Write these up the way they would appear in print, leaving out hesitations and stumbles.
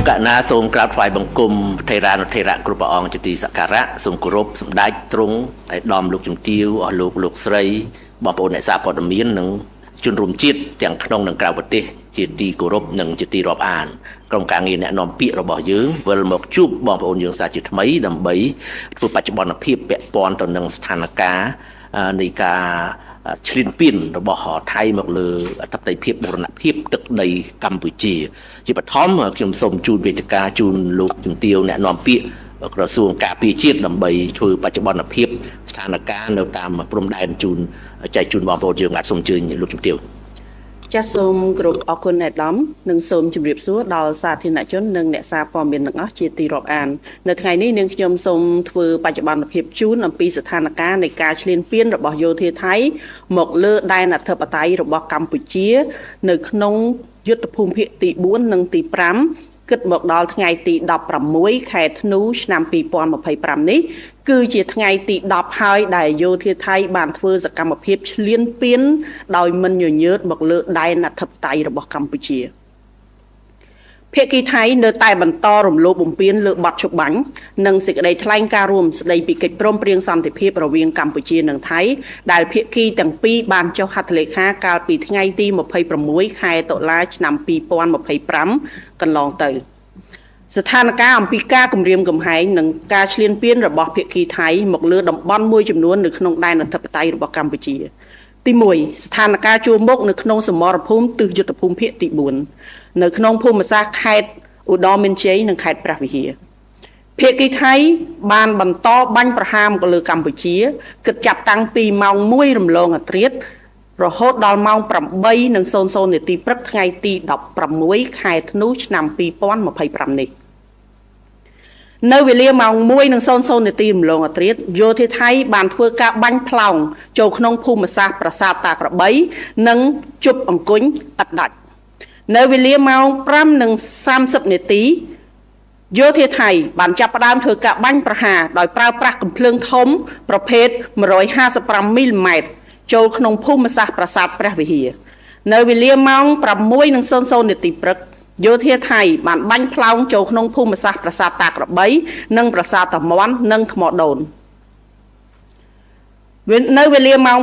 កណាសូមក្រាបថ្វាយបង្គំថេរានុថេរៈគ្រប់ព្រះអង្គជាទីសក្ការៈសូមគោរពសម្ដេចទ្រង់ឯកឧត្តមលោកជំទាវអស់លោកស្រីបងប្អូនអ្នកសារព័ត៌មាននិងជនរួមជាតិទាំងក្នុងនិងក្រៅប្រទេសជាទីគោរពនិងជាទីរាប់អានក្រុមការងារអ្នកនាំពាក្យរបស់យើងវិលមកជួបបងប្អូនយើងសាជាថ្មីដើម្បីធ្វើបច្ចុប្បន្នភាពពាក់ព័ន្ធទៅនឹងស្ថានភាពនៃការឈ្លានពានរបស់ថៃមកលើអធិបតេយ្យភាពបូរណភាពទឹកដីកម្ពុជាជាបឋមខ្ញុំសូមជូនវេទិកាជូនលោកជំទាវអ្នកនាំពាក្យក្រសួងការពារជាតិដើម្បីធ្វើបច្ចុប្បន្នភាពស្ថានភាពនៅតាមព្រំដែនជូនចែកជូនបងប្អូនយើងអាចសូមអញ្ជើញលោកជំទាវចាសសូមគោរពអរគុណអ្នកដំនិងសូមជម្រាបសួរដល់សាធារណជននិងអ្នកសារព័ត៌មានទាំងអស់ជាទីរាប់អាននៅថ្ងៃនេះនាងខ្ញុំសូមធ្វើបច្ចុប្បន្នភាពជូនអំពីស្ថានភាពនៃការឈ្លានពានរបស់យោធាថៃមកលើដែនអធិបតេយ្យរបស់កម្ពុជានៅក្នុងយុទ្ធភូមិភាគទី4និងទី5គិតមកដល់ថ្ងៃទី16ខែធ្នូឆ្នាំ2025នេះគឺជាថ្ងៃទី10ហើយដែលយោធាថៃបានធ្វើសកម្មភាពឈ្លានពានដោយមិនញញើតមកលើដែនអធិបតេយ្យរបស់កម្ពុជាភាគីថៃនៅតែបន្តរំលោភបំពានលើបទច្បាញ់និងសេចក្តីថ្លែងការណ៍រួមស្តីពីកិច្ចព្រមព្រៀងសន្តិភាពរវាងកម្ពុជានិងថៃដែលភាគីទាំងពីរបានចុះហត្ថលេខាកាលពីថ្ងៃទី26ខែតុលាឆ្នាំ2025កន្លងទៅស្ថានភាពអំពីការគម្រាមកំហែងនិងការឈ្លានពានរបស់ភាគីថៃមកលើតំបន់មួយចំនួននៅក្នុងដែនអធិបតេយ្យរបស់កម្ពុជាទី1ស្ថានភាពជួរមុខនៅក្នុងសមរភូមិទិសយុទ្ធភូមិភាគទី4នៅក្នុងភូមិសាស្ត្រខេត្តឧត្តរមានជ័យនិងខេត្តព្រះវិហារភាគីថៃបានបន្តបាញ់ប្រហារមកលើកម្ពុជាគិតចាប់តាំងពីម៉ោង1រំលងអធ្រាត្ររហូតដល់ម៉ោង8:00នាទីព្រឹកថ្ងៃទី16ខែធ្នូឆ្នាំ2025នេះនៅវេលាម៉ោង1:00នាទីរំលងអធ្រាត្រយោធាថៃបានធ្វើការបាញ់ផ្លោងចូលក្នុងភូមិសាស្ត្រប្រាសាទតាក្របីនិងជប់អង្គុញឥតដាច់នៅវេលាម៉ោង5:30នាទីយោធាថៃបានចាប់ផ្ដើមធ្វើការបាញ់ប្រហារដោយប្រើប្រាស់កាំភ្លើងធំប្រភេទ155មីលីម៉ែត្រចូលក្នុងភូមិសាស្ត្រប្រាសាទព្រះវិហារនៅវេលាម៉ោង6:00នាទីព្រឹកយោធាថៃបានបាញ់ផ្លោងចូលក្នុងភូមិសាស្ត្រប្រាសាទតាក្របីនិងប្រាសាទតាមាន់និងថ្មដូននៅវេលាម៉ោង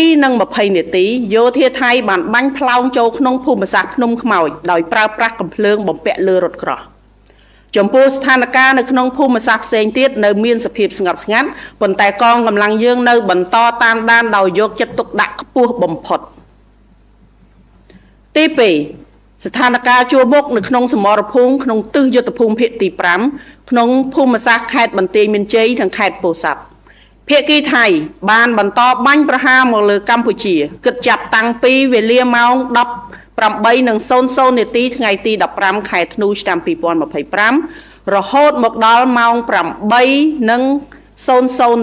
7:20នាទីយោធាថៃបានបាញ់ផ្លោងចូលក្នុងភូមិសាស្ត្រភ្នំខ្មោចដោយប្រើប្រាស់កាំភ្លើងបំពាក់លើរថក្រោះចំពោះស្ថានភាពនៅក្នុងភូមិសាស្ត្រផ្សេងទៀតនៅមានសភាពស្ងប់ស្ងាត់ប៉ុន្តែកងកម្លាំងយើងនៅបន្តតាមដានដោយយកចិត្តទុកដាក់ខ្ពស់បំផុតទី2ស្ថានភាពជួរមុខនៅក្នុងសមរភូមិក្នុងទិសយុទ្ធភូមិភាគទី5ក្នុងភូមិសាស្ត្រខេត្តបន្ទាយមានជ័យនិងខេត្តពោធិ៍សាត់ភាគីថៃបានបន្តបាញ់ប្រហារមកលើកម្ពុជាគិតចាប់តាំងពីវេលាម៉ោង18:00នាទីថ្ងៃទី15ខែធ្នូឆ្នាំ2025រហូតមកដល់ម៉ោង8:00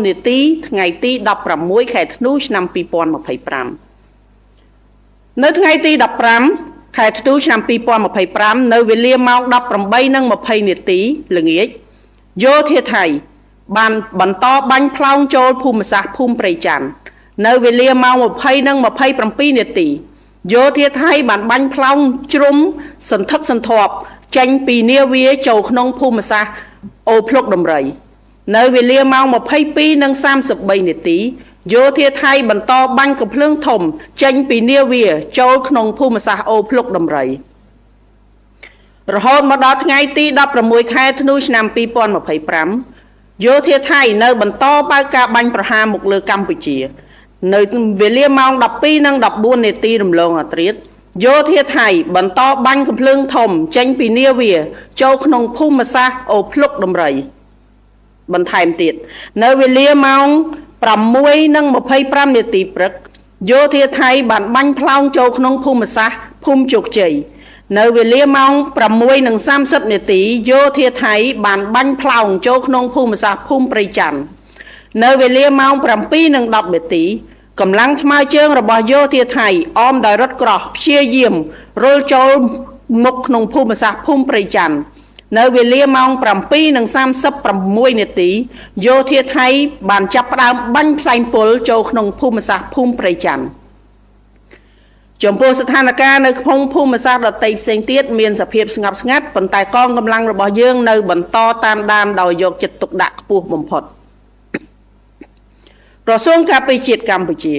នាទីថ្ងៃទី16ខែធ្នូឆ្នាំ2025នៅថ្ងៃទី15ខែធ្នូឆ្នាំ2025នៅវេលាម៉ោង18:20នាទីល្ងាចយោធាថៃបានបន្តបាញ់ផ្លោងចូលភូមិសាស្ត្រភូមិព្រៃច័ន្ទនៅវេលាម៉ោង20:27នាទីយោធាថៃបានបាញ់ផ្លោងជ្រុំសន្ធឹកសន្ធាប់ចេញពីនាវាចូលក្នុងភូមិសាស្ត្រអូភ្លុកដំរីនៅវេលាម៉ោង22:33នាទីយោធាថៃបន្តបាញ់កាំភ្លើងធំចេញពីនាវាចូលក្នុងភូមិសាស្ត្រអូភ្លុកដំរីរហូតមកដល់ថ្ងៃទី16ខែធ្នូឆ្នាំ2025យោធាថៃនៅបន្តបើកការបាញ់ប្រហារមកលើកម្ពុជានៅវេលាម៉ោង12:14នាទីរំលងអធ្រាត្រយោធាថៃបន្តបាញ់កាំភ្លើងធំចេញពីនាវាចូលក្នុងភូមិសាស្ត្រអូភ្លុកដំរីបន្ថែមទៀតនៅវេលាម៉ោង6:25នាទីព្រឹកយោធាថៃបានបាញ់ផ្លោងចូលក្នុងភូមិសាស្ត្រភូមិជោគជ័យនៅវេលាម៉ោង6:30នាទីយោធាថៃបានបាញ់ផ្លោងចូលក្នុងភូមិសាស្ត្រភូមិព្រៃច័ន្ទនៅវេលាម៉ោង7:10នាទីកម្លាំងថ្មើរជើងរបស់យោធាថៃអមដោយរថក្រោះព្យាយាមរុលចូលមុខក្នុងភូមិសាស្ត្រភូមិព្រៃច័ន្ទនៅវេលាម៉ោង7:36នាទីយោធាថៃបានចាប់ផ្ដើមបាញ់ផ្សែងពុលចូលក្នុងភូមិសាស្ត្រភូមិព្រៃច័ន្ទ ចំពោះស្ថានភាពនៅក្នុងភូមិសាស្ត្រដទៃផ្សេងទៀតមានសភាពស្ងប់ស្ងាត់ប៉ុន្តែកងកម្លាំងរបស់យើងនៅបន្តតាមដានដោយយកចិត្តទុកដាក់ខ្ពស់បំផុតក្រសួងការពារជាតិកម្ពុជា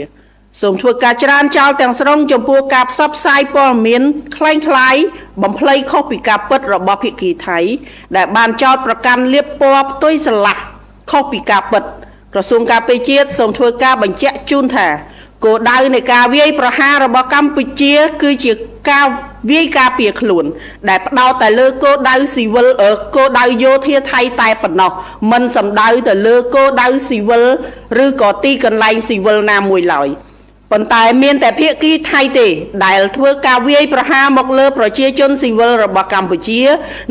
សូមធ្វើការច្រានចោលទាំងស្រុងចំពោះការផ្សព្វផ្សាយព័ត៌មានคล้ายៗបំភ្លៃខុសពីការពិតរបស់ភាគីថៃដែលបានចោទប្រកាន់លៀបពណ៌ផ្ទុយស្រឡះខុសពីការពិតក្រសួងការពារជាតិសូមធ្វើការបញ្ជាក់ជូនថាគោលដៅនៃការវាយប្រហាររបស់កម្ពុជាគឺជាការវាយការពារខ្លួនដែលផ្ដោតតែលើគោលដៅស៊ីវិលគោលដៅយោធាថៃតែប៉ុណ្ណោះមិនសំដៅទៅលើគោលដៅស៊ីវិលឬក៏ទីកន្លែងស៊ីវិលណាមួយឡើយប៉ុន្តែមានតែភាគីថៃទេដែលធ្វើការវាយប្រហារមកលើប្រជាជនស៊ីវិលរបស់កម្ពុជា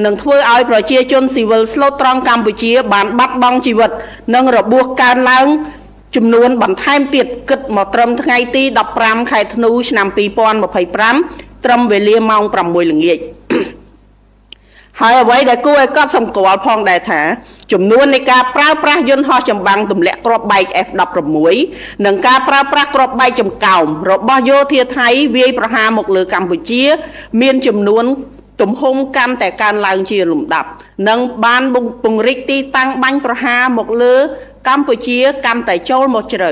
និងធ្វើឲ្យប្រជាជនស៊ីវិលស្លូតត្រង់កម្ពុជាបានបាត់បង់ជីវិតនិងរបួសកើនឡើងចំនួនបន្ថែមទៀតគិតមកត្រឹមថ្ងៃទី15ខែធ្នូឆ្នាំ2025ត្រឹមវេលាម៉ោង6ល្ងាចហើយអ្វីដែលគួរឲ្យកត់សម្គាល់ផងដែរថាចំនួននៃការប្រើប្រាស់យន្តហោះចម្បាំងទម្លាក់គ្រាប់បែក F16 និងការប្រើប្រាស់គ្រាប់បែកចំកោមរបស់យោធាថៃវាយប្រហារមកលើកម្ពុជាមានចំនួនទំហំកាន់តែកើនឡើងជាលំដាប់និងបានពង្រីកទីតាំងបាញ់ប្រហារមកលើកម្ពុជាកាន់តែចូលមកជ្រៅ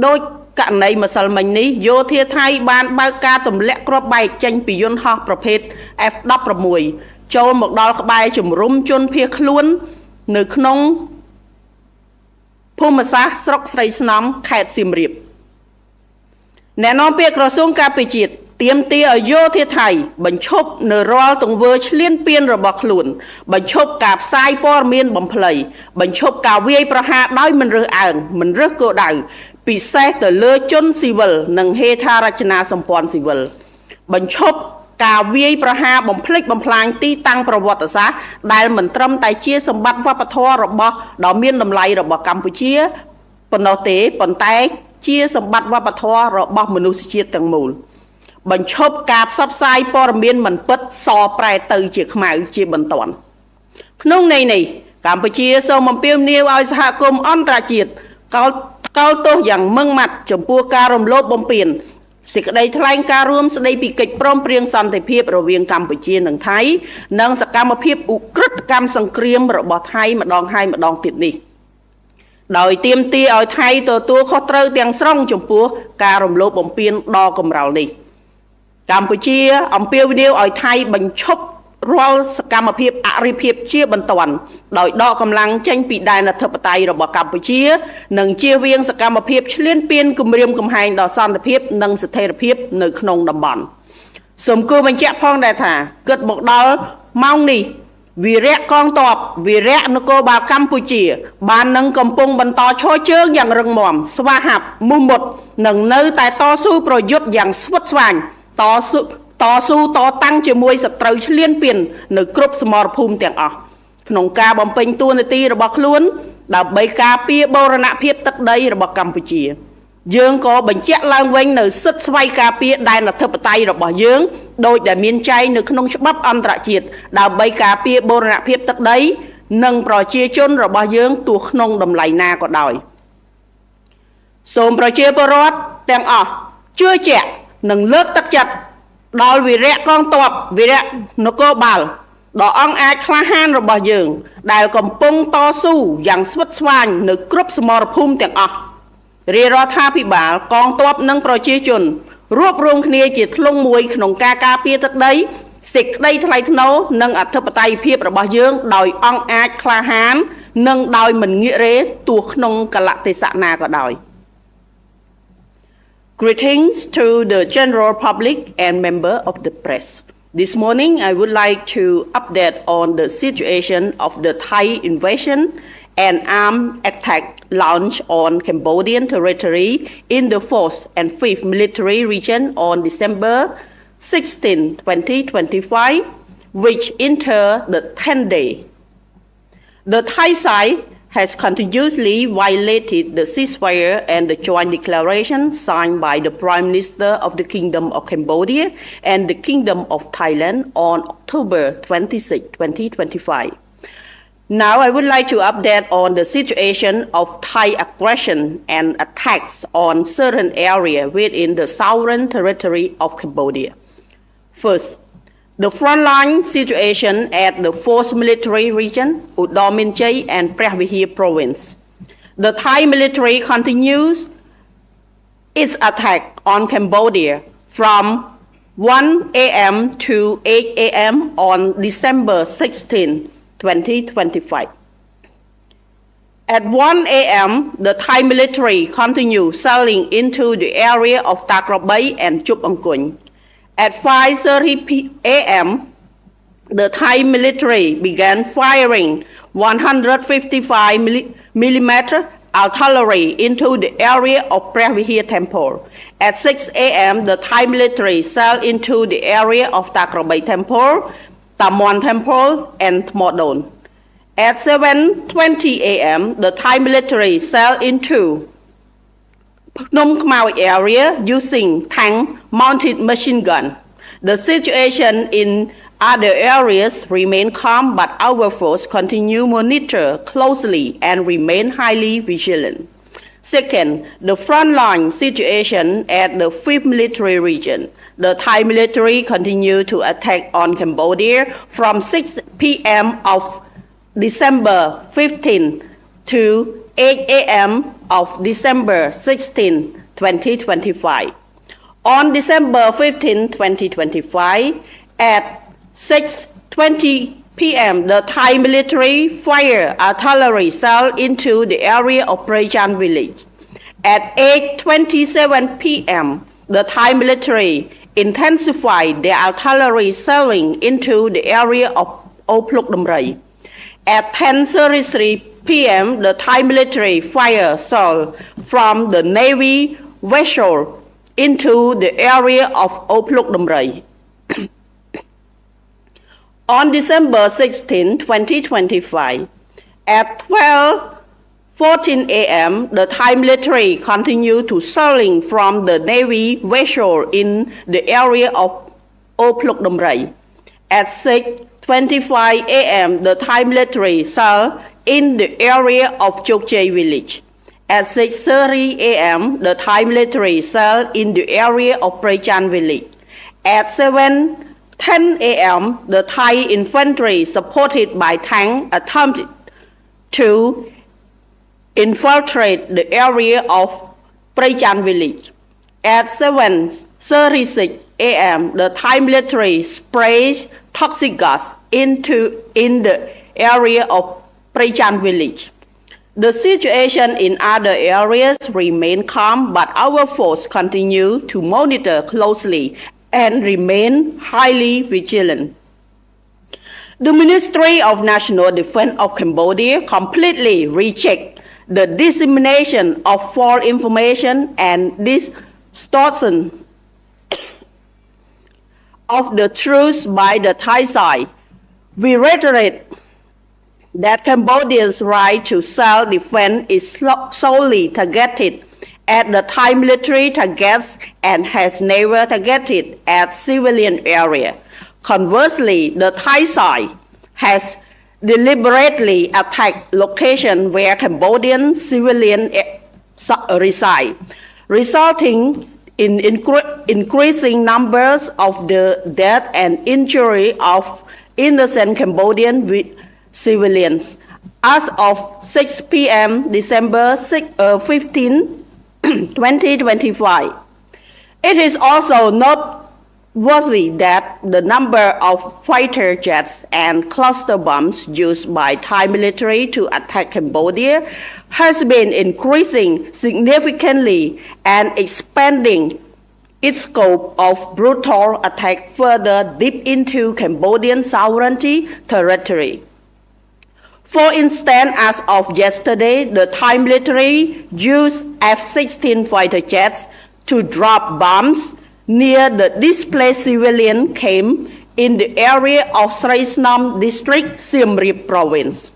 ដោយករណីម្សិលមិញនេះយោធាថៃបានបើកការទម្លាក់គ្រាប់បែកចេញពីយន្តហោះប្រភេទ F16 ចូលមកដល់ក្បែរជំរុំជនភៀសខ្លួននៅក្នុងភូមិសាស្ត្រស្រុកស្រីស្នំខេត្តសៀមរាបអ្នកនាំពាក្យក្រសួងការពារជាតិទាមទារឲ្យយោធាថៃបញ្ឈប់នៅរាល់ទង្វើឈ្លានពានរបស់ខ្លួនបញ្ឈប់ការផ្សាយព័ត៌មានបំភ្លៃបញ្ឈប់ការវាយប្រហារដោយមិនរើសអើងមិនរើសគោលដៅពិសេសទៅលើជនស៊ីវិលនិងហេដ្ឋារចនាសម្ព័ន្ធស៊ីវិលបញ្ឈប់ការវាយប្រហារបំភ្លេចបំផ្លាញទីតាំងប្រវត្តិសាស្ត្រដែលមិនត្រឹមតែជាសម្បត្តិវប្បធម៌របស់ដ៏មានតម្លៃរបស់កម្ពុជាប៉ុណ្ណោះទេប៉ុន្តែជាសម្បត្តិវប្បធម៌របស់មនុស្សជាតិទាំងមូលបញ្ឈប់ការផ្សព្វផ្សាយព័ត៌មានមិនពិតសប្រែទៅជាខ្មៅជាបន្ទាន់ក្នុងន័យនេះកម្ពុជាសូមអំពាវនាវឲ្យសហគមន៍អន្តរជាតិកោតទោសយ៉ាងម៉ឺងម៉ាត់ចំពោះការរំលោភបំពានសេចក្តីថ្លែងការណ៍រួមស្តីពីកិច្ចព្រមព្រៀងសន្តិភាពរវាងកម្ពុជានិងថៃនិងសកម្មភាពឧក្រិដ្ឋកម្មសង្គ្រាមរបស់ថៃម្ដងហើយម្ដងទៀតនេះដោយទាមទារឲ្យថៃទទួលខុសត្រូវទាំងស្រុងចំពោះការរំលោភបំពានដ៏កម្រោលនេះកម្ពុជាអំពាវនាវឲ្យថៃបញ្ឈប់រាល់សកម្មភាពអរិភាពជាបន្ទាន់ដោយដកកម្លាំងចេញពីដែនអធិបតេយ្យរបស់កម្ពុជានិងជៀសវាងសកម្មភាពឈ្លានពានគំរាមកំហែងដល់សន្តិភាពនិងស្ថិរភាពនៅក្នុងតំបន់សូមគូបញ្ជាក់ផងដែរថាគិតមកដល់ម៉ោងនេះវីរៈកងទ័ពវីរៈនគរបាលកម្ពុជាបាននឹងកំពុងបន្តឈរជើងយ៉ាងរឹងមាំស្វាហាប់មោះមុតនិងនៅតែតស៊ូប្រយុទ្ធយ៉ាងស្វិតស្វាញតស៊ូតតាំងជាមួយសត្រូវឈ្លានពាននៅគ្រប់សមរភូមិទាំងអស់ក្នុងការបំពេញតួនាទីរបស់ខ្លួនដើម្បីការពារបូរណភាពទឹកដីរបស់កម្ពុជាយើងក៏បញ្ជាក់ឡើងវិញនៅសិទ្ធិស្វ័យការពារដែនអធិបតេយ្យរបស់យើងដោយដែលមានចែងនៅក្នុងច្បាប់អន្តរជាតិដើម្បីការពារបូរណភាពទឹកដីនិងប្រជាជនរបស់យើងទោះក្នុងតម្លៃណាក៏ដោយសូមប្រជាពលរដ្ឋទាំងអស់ជឿជាក់និងលើកទឹកចិត្តដល់វីរៈកងទ័ពវីរៈនគរបាលដ៏អង់អាចក្លាហានរបស់យើងដែលកំពុងតស៊ូយ៉ាងស្វិតស្វាញនៅគ្រប់សមរភូមិទាំងអស់រាជរដ្ឋាភិបាលកងទ័ពនិងប្រជាជនរួបរวมគ្នាជាធ្លុងមួយក្នុងការការពារទឹកដីសេចក្តីថ្លៃថ្នូរនិងអធិបតេយ្យភាពរបស់យើងដោយអង់អាចក្លាហាននិងដោយមិនងាករេទោះក្នុងកលៈទេសៈណាក៏ដោយGreetings to the general public and member of the press. This morning, I would like to update on the situation of the Thai invasion and armed attack launched on Cambodian territory in the 4th and 5th Military Region on December 16, 2025, which entered the 10th day. The Thai side has continuously violated the ceasefire and the joint declaration signed by the Prime Minister of the Kingdom of Cambodia and the Kingdom of Thailand on October 26, 2025. Now I would like to update on the situation of Thai aggression and attacks on certain areas within the southern territory of Cambodia. First, the frontline situation at the 4th Military Region, Udon Minchai and Preh Vihear Province. The Thai military continues its attack on Cambodia from 1 a.m. to 8 a.m. on December 16, 2025. At 1 a.m., the Thai military continued sailing into the area of Takra Bay and Chup Angkun. At 5:30 a.m., the Thai military began firing 155 millimeter artillery into the area of Preh Vihear Temple. At 6 a.m., the Thai military sailed into the area of Takra Bay Temple, Tamon Temple, and Tmodon. At 7:20 a.m., the Thai military sailed into Phnom Khmau area using tank-mounted machine gun. The situation in other areas remain calm, but our force continue monitor closely and remain highly vigilant. Second, the frontline situation at the 5th Military Region. The Thai military continue to attack on Cambodia from 6 p.m. of December 15 to 8 a.m. of December 16, 2025. On December 15, 2025, at 6:20 p.m., the Thai military fired artillery shell into the area of Prejan village. At 8:27 p.m., the Thai military intensified their artillery shelling into the area of Opluk Damrai. At 10:33 p.m., the Thai military fired shell from the Navy vessel into the area of Opluk Damrai. On December 16, 2025, at 12:14 a.m., the Thai military continued to shelling from the Navy vessel in the area of Opluk Damrai. At 6:25 a.m., the Thai military shelled in the area of Chokche village. At 6:30 a.m., the Thai military shelled in the area of Prejan village. At 7:10 a.m., the Thai infantry supported by tank attempted to infiltrate the area of Prejan village. At 7:36 a.m., the Thai military sprayed toxic gas in the area of Prejan village. The situation in other areas remain calm, but our force continue to monitor closely and remain highly vigilant. The Ministry of National Defense of Cambodia completely rejects the dissemination of false information and distortion of the truth by the Thai side. We reiterate that Cambodians' right to self-defense is solely targeted at the Thai military targets and has never targeted at civilian area. Conversely, the Thai side has deliberately attacked locations where Cambodian civilians reside, resulting in increasing numbers of the death and injury of innocent Cambodian civilians. As of 6 p.m. December 15, 2025, it is also noteworthy that the number of fighter jets and cluster bombs used by Thai military to attack Cambodia has been increasing significantly and expanding its scope of brutal attack further deep into Cambodian sovereignty territory. For instance, as of yesterday, the Thai military used F-16 fighter jets to drop bombs near the displaced civilian camp in the area of Srai Snom district, Siem Reap province.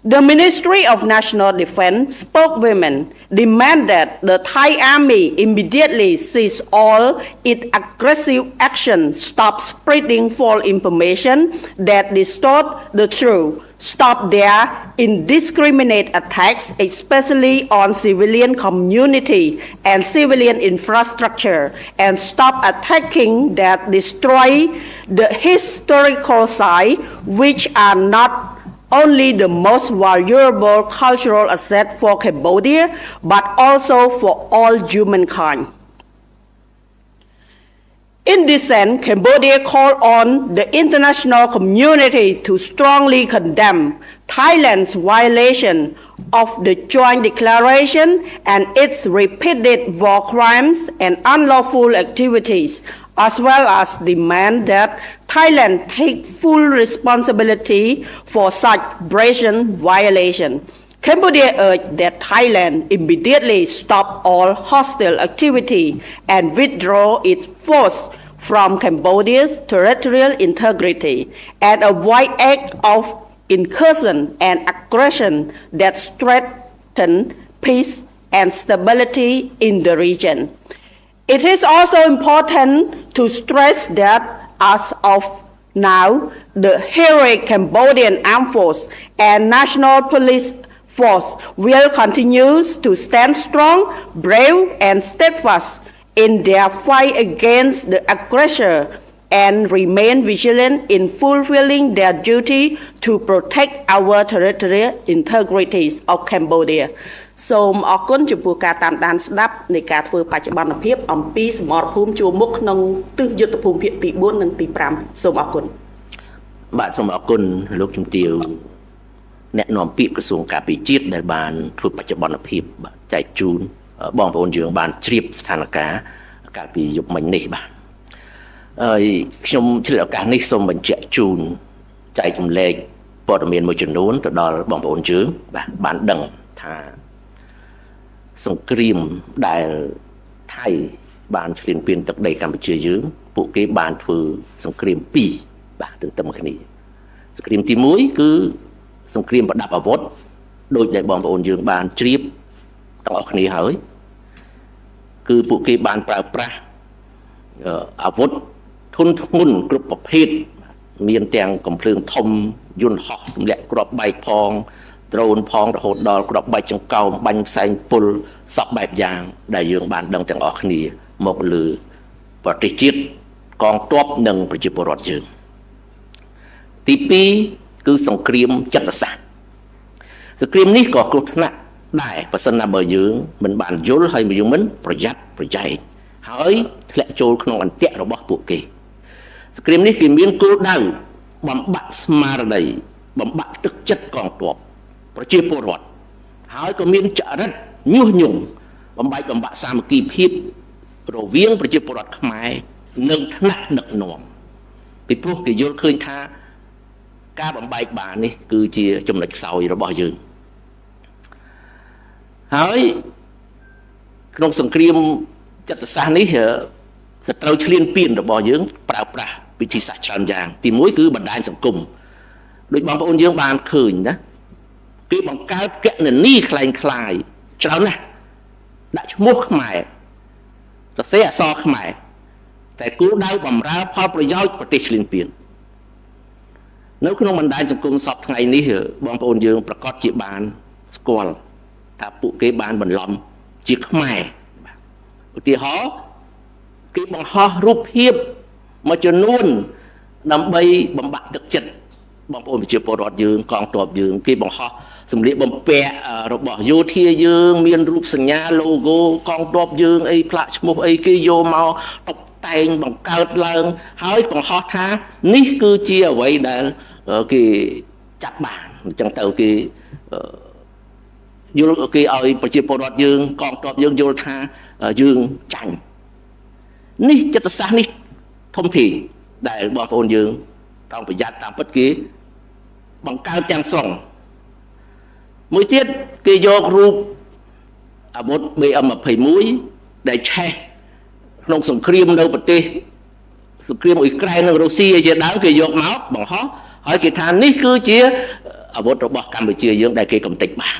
The Ministry of National Defense spokeswomen demanded the Thai Army immediately cease all its aggressive action, stop spreading false information that distort the truth, stop their indiscriminate attacks, especially on civilian community and civilian infrastructure, and stop attacking that destroy the historical sites, which are not only the most valuable cultural asset for Cambodia, but also for all humankind. In this sense, Cambodia called on the international community to strongly condemn Thailand's violation of the joint declaration and its repeated war crimes and unlawful activities, as well as demand that Thailand take full responsibility for such brazen violation. Cambodia urged that Thailand immediately stop all hostile activity and withdraw its force from Cambodia's territorial integrity and avoid acts of incursion and aggression that threaten peace and stability in the region. It is also important to stress that as of now, the heroic Cambodian Armed Force and National Police Force will continue to stand strong, brave, and steadfast in their fight against the aggressor and remain vigilant in fulfilling their duty to protect our territorial integrity of Cambodia. សូមអរគុណចំពោះការតាមដានស្ដាប់នៃការធ្វើបច្ចុប្បន្នភាពអំពីសមរភូមិជួរមុខក្នុងទិសយុទ្ធភូមិភាគទី4និងទី5សូមអរគុណបាទសូមអរគុណលោកជំទាវអ្នកនាំពាក្យក្រសួងការពារជាតិដែលបានធ្វើបច្ចុប្បន្នភាពបាទចែកជូនបងប្អូនយើងបានជ្រាបស្ថានភាពកាលពីយប់មិញនេះបាទហើយខ្ញុំឆ្លៀតឱកាសនេះសូមបញ្ជាក់ជូនចែកចម្លែកព័ត៌មានមួយចំនួនទៅដល់បងប្អូនយើងបាទបានដឹងថាសង្គ្រាមដែលថៃបានឈ្លានពានទឹកដីកម្ពុជាយើងពួកគេបានធ្វើសង្គ្រាម2បាទទន្ទឹមគ្នាសង្គ្រាមទី1គឺសង្គ្រាមប្រដាប់អាវុធដោយដែលបងប្អូនយើងបានជ្រាបទាំងអស់គ្នាហើយគឺពួកគេបានប្រើប្រាស់អាវុធធុនធ្ងន់គ្រប់ប្រភេទមានទាំងកំភ្លើងធំយន្តហោះទម្លាក់គ្រាប់បែកផងដ្រូនផងរហូតដល់គ្រាប់បែកចង្កោមបាញ់ផ្សែងពុលសពបែបយ៉ាងដែលយើងបានដឹងទាំងអស់គ្នាមកលើប្រទេសជាតិកងទ័ពនិងប្រជាពលរដ្ឋយើងទី2គឺសង្គ្រាមចិត្តសាស្ត្រសង្គ្រាមនេះក៏គ្រោះថ្នាក់ដែរបើសិនណាបើយើងមិនបានយល់ហើយយើងមិនប្រយ័ត្នប្រយែងហើយធ្លាក់ចូលក្នុងអន្ទាក់របស់ពួកគេសង្គ្រាមនេះគេមានគោលដៅបំបាក់ស្មារតីបំបាក់ទឹកចិត្តកងទ័ពប្រជាពលរដ្ឋហើយក៏មានចរិតញុះញង់បំបែកបំបាក់សាមគ្គីភាពរវាងប្រជាពលរដ្ឋខ្មែរនិងថ្នាក់ដឹកនាំពីព្រោះគេយល់ឃើញថាការបំបែកបាននេះគឺជាចំណុចខ្សោយរបស់យើងហើយក្នុងសង្គ្រាមចិត្តសាស្ត្រនេះសត្រូវឈ្លានពានរបស់យើងប្រើប្រាស់វិធីសាស្ត្រច្រើនយ៉ាងទី1គឺបណ្ដាញសង្គមដោយបងប្អូនយើងបានឃើញណាគេបង្កើតគណនីคล้ายច្រើនណាស់ដាក់ឈ្មោះខ្មែរសរសេរអក្សរខ្មែរតែគោលដៅបម្រើផលប្រយោជន៍ប្រទេសឈ្លានពាននៅក្នុងបណ្ដាញសង្គមសពថ្ងៃនេះបងប្អូនយើងប្រកាសជាបានស្គាល់ថាពួកគេបានបន្លំជាខ្មែរឧទាហរណ៍គេបង្ហោះរូបភាពមួយចំនួនដើម្បីបំបាក់ទឹកចិត្តបងប្អូនប្រជាពលរដ្ឋយើងកងទ័ពយើងគេបង្ហោះសម្លៀកបំពាក់របស់យោធាយើងមានរូបសញ្ញា logo កងទ័ពយើងអីផ្លាកឈ្មោះអីគេយកមកតុបតែងបង្កើតឡើងហើយបង្ហោះថានេះគឺជាអ្វីដែលគេចាប់បានអញ្ចឹងទៅគេយល់គេឲ្យប្រជាពលរដ្ឋយើងកងទ័ពយើងយល់ថាយើងចាញ់នេះចិត្តសាស្ត្រនេះធំធេងដែលបងប្អូនយើងต้องប្រយ័ត្នតាមពិតគេបង្កើតទាំងស្រុងមួយទៀតគេយករូបអាវុធ BM21 ដែលឆេះក្នុងសង្គ្រាមនៅប្រទេសសង្គ្រាមអ៊ុយក្រែននិងរុស្ស៊ីជាដើមគេយកមកបង្ហោះហើយគេថានេះគឺជា អាវុធរបស់កម្ពុជាយើងដែលគេកំទេចបាន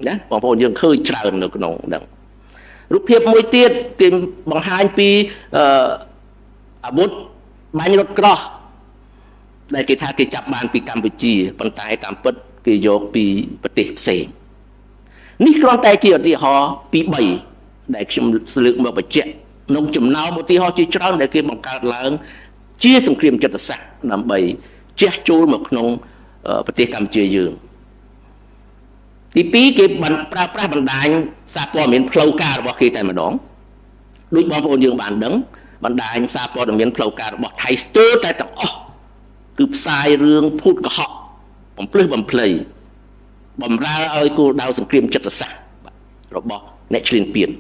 ណាបងប្អូនយើងឃើញច្រើននៅក្នុងហ្នឹងរូបភាពមួយទៀតគេបង្ហាញពីអាវុធបាញ់រថក្រោះដែលគេថាគេចាប់បានពីកម្ពុជាប៉ុន្តែតាមពិតគេយកពីប្រទេសផ្សេងនេះគ្រាន់តែជាឧទាហរណ៍ពី3ដែលខ្ញុំលើកមកបញ្ជាក់ក្នុងចំណោមឧទាហរណ៍ជាច្រើនដែលគេបង្កើតឡើងជាសង្គ្រាមចិត្តសាស្ត្រដើម្បីជះចូលមកក្នុងប្រទេសកម្ពុជាយើងទី2គេប្រើប្រាស់បណ្ដាញសារព័ត៌មានផ្លូវការរបស់គេតែម្ដងដូចបងប្អូនយើងបានដឹងបណ្ដាញសារព័ត៌មានផ្លូវការរបស់ថៃស្ទើរតែទាំងអស់គឺផ្សាយរឿងភូតកុហកបំភ្លឺបំភ្លៃបំរើឲ្យគោលដៅសង្គ្រាមចិត្តសាស្ត្ររបស់អ្នកឈ្លានពាន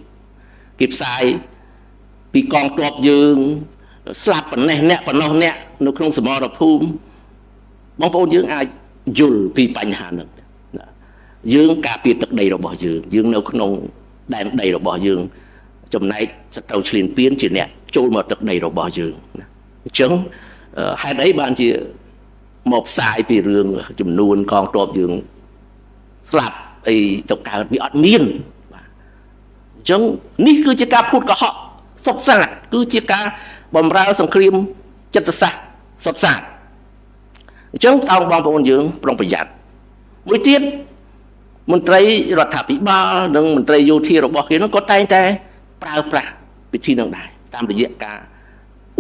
គេផ្សាយពីកងទ័ពយើងស្លាប់ប៉ុណ្ណេះអ្នកប៉ុណ្ណោះអ្នកនៅក្នុងសមរភូមិបងប្អូនយើងអាចយល់ពីបញ្ហាហ្នឹងយើងការពារទឹកដីរបស់យើងនៅក្នុងដែនដីរបស់យើងចំណែកសត្រូវឈ្លានពានជាអ្នកចូលមកទឹកដីរបស់យើងអញ្ចឹងហេតុអីបានជាមកផ្សាយពីរឿងចំនួនកងទ័ពយើងស្លាប់អីទៅកើតវាអត់មានបាទអញ្ចឹងនេះគឺជាការភូតកុហកសុទ្ធសាធគឺជាការបំរើសង្គ្រាមចិត្តសាស្ត្រសុទ្ធសាធអញ្ចឹងតើបងប្អូនយើងប្រុងប្រយ័ត្នមួយទៀតមន្ត្រីរដ្ឋាភិបាលនិងមន្ត្រីយោធារបស់គេនោះក៏តែងតែប្រើប្រាស់វិធីនឹងដែរតាមរយៈការ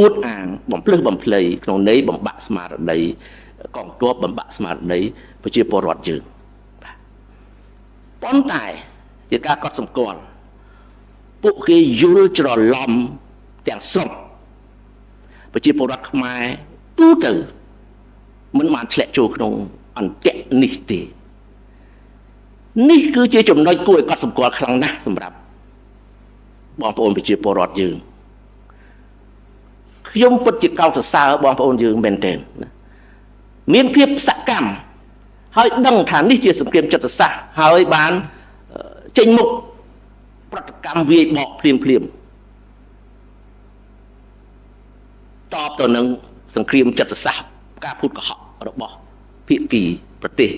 អួតអាងបំភ្លឺបំភ្លៃក្នុងន័យបំបាក់ស្មារតីកងទ័ពបំបាក់ស្មារតីប្រជាពលរដ្ឋយើងប៉ុន្តែជាការកត់សម្គាល់ពួកគេយល់ច្រឡំទាំងស្រុងប្រជាពលរដ្ឋខ្មែរទូទៅមិនបានធ្លាក់ចូលក្នុងអន្ទាក់នេះទេនេះគឺជាចំណុចគួរឲ្យកត់សម្គាល់ខ្លាំងណាស់សម្រាប់បងប្អូនប្រជាពលរដ្ឋយើងខ្ញុំពិតជាកោតសរសើរបងប្អូនយើងមែនទែនមានភាពសកម្មហើយដឹងថានេះជាសង្គ្រាមចិត្តសាស្ត្រហើយបានចេញមុខប្រតិកម្មវាយបកភ្លាមតបទៅនឹងសង្គ្រាមចិត្តសាស្ត្រការភូតកុហករបស់ភាគីប្រទេស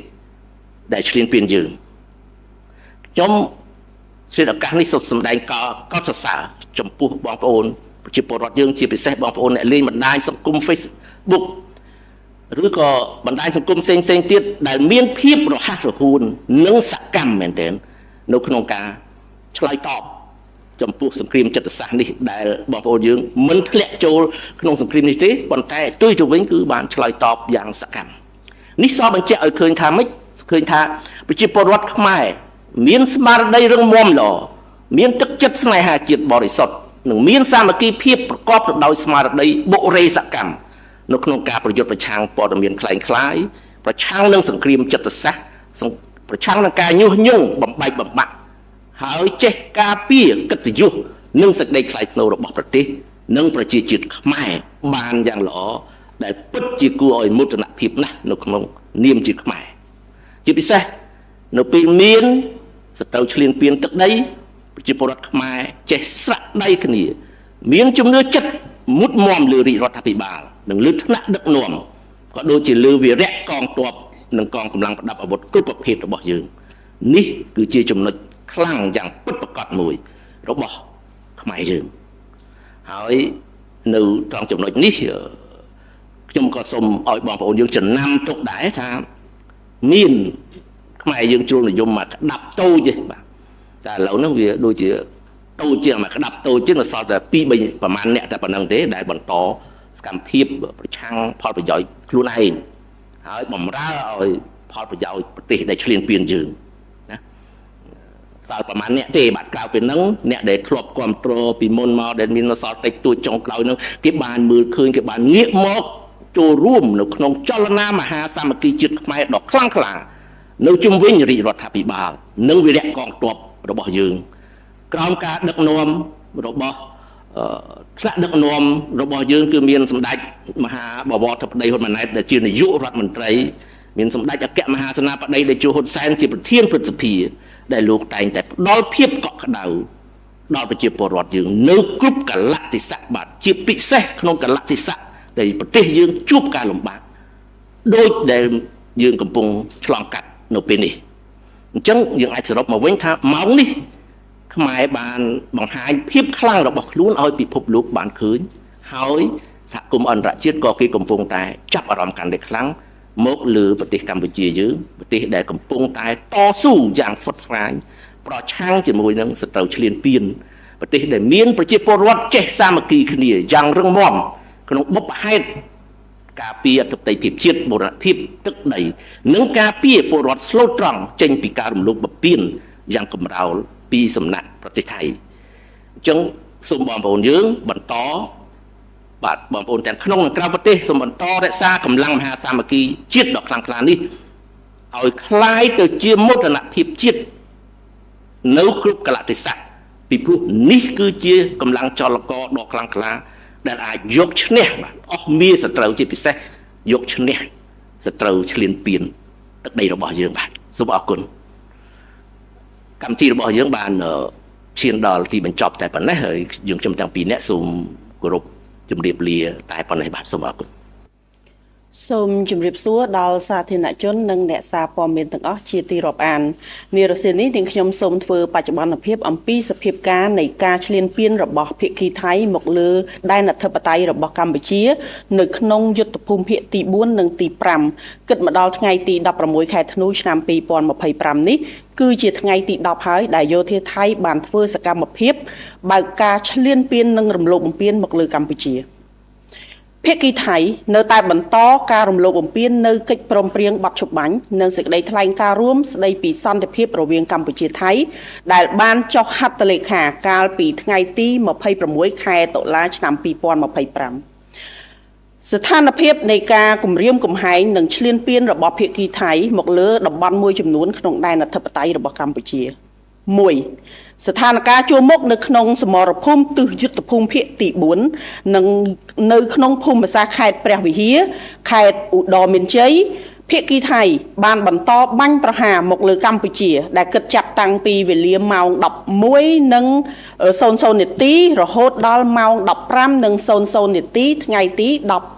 ដែលឈ្លានពានយើងខ្ញុំស្រីឱកាសនេះសូមសម្ដែងកោតសរសើរចំពោះបងប្អូនប្រជាពលរដ្ឋយើងជាពិសេសបងប្អូនអ្នកលេងបណ្ដាញសង្គម Facebook ឬក៏បណ្ដាញសង្គមផ្សេងទៀតដែលមានភាពរហ័សរហួននិងសកម្មមែនទែននៅក្នុងការឆ្លើយតបចំពោះសង្គ្រាមចិត្តសាស្ត្រនេះដែលបងប្អូនយើងមិនធ្លាក់ចូលក្នុងសង្គ្រាមនេះទេប៉ុន្តែទុយទៅវិញគឺបានឆ្លើយតបយ៉ាងសកម្មនេះសបញ្ជាក់ឲ្យឃើញថាម៉េចឃើញថាប្រជាពលរដ្ឋខ្មែរមានស្មារតីរឹងមាំល្អមានទឹកចិត្តស្នេហាជាតិបរិសុទ្ធនិងមានសាមគ្គីភាពប្រកបទៅដោយស្មារតីបុរេសកម្មនៅក្នុងការប្រយុទ្ធប្រឆាំងព័ត៌មានคล้ายៗប្រឆាំងនឹងសង្គ្រាមចិត្តសាស្ត្រប្រឆាំងនឹងការញុះញង់បំបែកបំបាក់ហើយចេះការពារកិត្តិយសនិងសេចក្តីថ្លៃថ្នូររបស់ប្រទេសនិងប្រជាជាតិខ្មែរបានយ៉ាងល្អដែលពិតជាគួរឲ្យមោទនភាពណាស់នៅក្នុងនាមជាខ្មែរជាពិសេសនៅពេលមានសត្រូវឈ្លានពានទឹកដីប្រជាពលរដ្ឋខ្មែរចេះស្រាក់ដៃគ្នាមានជំនឿចិត្តមុតមមលើរាជរដ្ឋាភិបាលនិងលើថ្នាក់ដឹកនាំក៏ដូចជាលើវីរៈកងទ័ពនិងកងកម្លាំងប្រដាប់អាវុធគ្រប់ប្រភេទរបស់យើងនេះគឺជាចំណុចខ្លាំងយ៉ាងពិតប្រាកដមួយរបស់ខ្មែរយើងហើយនៅត្រង់ចំណុចនេះខ្ញុំក៏សូមឲ្យបងប្អូនយើងចំណាំទុកដែរថាមានខ្មែរយើងជួលនិយមមកក្តាប់តូចទេបាទតែឥឡូវហ្នឹងវាដូចជាតូចជាងមកក្តាប់តូចជាងសល់តែ2 3ប្រហែលអ្នកតែប៉ុណ្្នឹងទេដែលបន្តសកម្មភាពប្រឆាំងផលប្រយោជន៍ខ្លួនឯងហើយបំរើឲ្យផលប្រយោជន៍ប្រទេសដែលឈ្លានពានយើងណាសល់ប្រហែលអ្នកទេបាទក្រៅពីហ្នឹងអ្នកដែលធ្លាប់គ្រប់គ្រងពីមុនមកដែលមានសល់តិចតួចចុងក្រោយហ្នឹងគេបានមើលឃើញគេបានងាកមកចូលរួមនៅក្នុងចលនាមហាសាមគ្គីជាតិខ្មែរដ៏ខ្លាំងក្លានៅជុំវិញរាជរដ្ឋាភិបាលនិងវីរៈកងទ័ពរបស់យើងក្រោមការដឹកនាំរបស់ថ្នាក់ដឹកនាំរបស់យើងគឺមានសម្ដេចមហាបវរធិបតីហ៊ុនម៉ាណែតដែលជានាយករដ្ឋមន្ត្រីមានសម្ដេចអគ្គមហាសេនាបតីតេជោហ៊ុនសែនជាប្រធានព្រឹទ្ធសភាដែលលោកតែងតែផ្ដល់ភាពកក់ក្ដៅដល់ប្រជាពលរដ្ឋយើងនៅគ្រប់កលៈទេសៈបាទជាពិសេសក្នុងកលៈទេសៈដែលប្រទេសយើងជួបការលំបាកដោយដែល យើងកំពុងឆ្លងកាត់នៅពេលនេះអញ្ចឹងយើងអាចសរុបមកវិញថាម៉ោងនេះខ្មែរបានបង្ហាញភាពខ្លាំងរបស់ខ្លួនឲ្យពិភពលោកបានឃើញហើយសហគមន៍អន្តរជាតិក៏គេកំពុងតែចាប់អារម្មណ៍កាន់តែខ្លាំងមកលើប្រទេសកម្ពុជាយើងប្រទេសដែលកំពុងតែតស៊ូយ៉ាងស្វិតស្វាញប្រឆាំងជាមួយនឹងសត្រូវឈ្លានពានប្រទេសដែលមានប្រជាពលរដ្ឋចេះសាមគ្គីគ្នាយ៉ាងរឹងមាំក្នុងបុព្វហេតុការពារអធិបតេយ្យភាពជាតិបូរណភាពទឹកដីនិងការពារពលរដ្ឋស្លូតត្រង់ចេញពីការរំលោភបំពានយ៉ាងកំរោលពីសំណាក់ប្រទេសថៃអញ្ចឹងសូមបងប្អូនយើងបន្តបាទបងប្អូនទាំងក្នុងនិងក្រៅប្រទេសសូមបន្តរក្សាកម្លាំងមហាសាមគ្គីជាតិដ៏ខ្លាំងក្លានេះឲ្យคล้ายទៅជាមោទនភាពជាតិនៅគ្រប់កលៈទេសៈពីព្រោះនេះគឺជាកម្លាំងចលករដ៏ខ្លាំងក្លាដែលអាចយកឈ្នះបាទអស់មានសត្រូវជាពិសេសយកឈ្នះសត្រូវឈ្លានពានទឹកដីរបស់យើងបាទសូមអរគុណកម្មវិធីរបស់យើងបានឈានដល់ទីបញ្ចប់តែប៉ុណ្ណេះហើយយើងខ្ញុំទាំងពីរនាក់សូមគោរពជម្រាបលាតែប៉ុណ្ណេះបាទសូមអរគុណសូមជម្រាបសួរដល់សាធារណជននិងអ្នកសារព័ត៌មានទាំងអស់ជាទីរាប់អាននារសៀលនេះនាងខ្ញុំសូមធ្វើបច្ចុប្បន្នភាពអំពីសភាពការនៃការឈ្លានពានរបស់ភាគីថៃមកលើដែនអធិបតេយ្យរបស់កម្ពុជានៅក្នុងយុទ្ធភូមិភាគទី4និងទី5គិតមកដល់ថ្ងៃទី16ខែធ្នូឆ្នាំ2025នេះគឺជាថ្ងៃទី10ហើយដែលយោធាថៃបានធ្វើសកម្មភាពបើកការឈ្លានពាននិងរំលោភបំពានមកលើកម្ពុជាភាគីថៃនៅតែបន្តការរំលោភបំពាននៅកិច្ចព្រមព្រៀងបទឈប់បាញ់និងសេចក្តីថ្លែងការណ៍រួមស្តីពីសន្តិភាពរវាងកម្ពុជាថៃដែលបានចុះហត្ថលេខាកាលពីថ្ងៃទី26ខែតុលាឆ្នាំ2025ស្ថានភាពនៃការគម្រាមកំហែងនិងឈ្លានពានរបស់ភាគីថៃមកលើតំបន់មួយចំនួនក្នុងដែនអធិបតេយ្យរបស់កម្ពុជា1ស្ថានភាពជួរមុខនៅក្នុងសមរភូមិទិសយុទ្ធភូមិភាគទី4និងនៅក្នុងភូមិសាស្ត្រខេត្តព្រះវិហារខេត្តឧត្តរមានជ័យភាគីថៃបានបន្តបាញ់ប្រហារមកលើកម្ពុជាដែលគិតចាប់តាំងពីវេលាម៉ោង 11:00 នាទីរហូតដល់ម៉ោង 15:00 នាទីថ្ងៃទី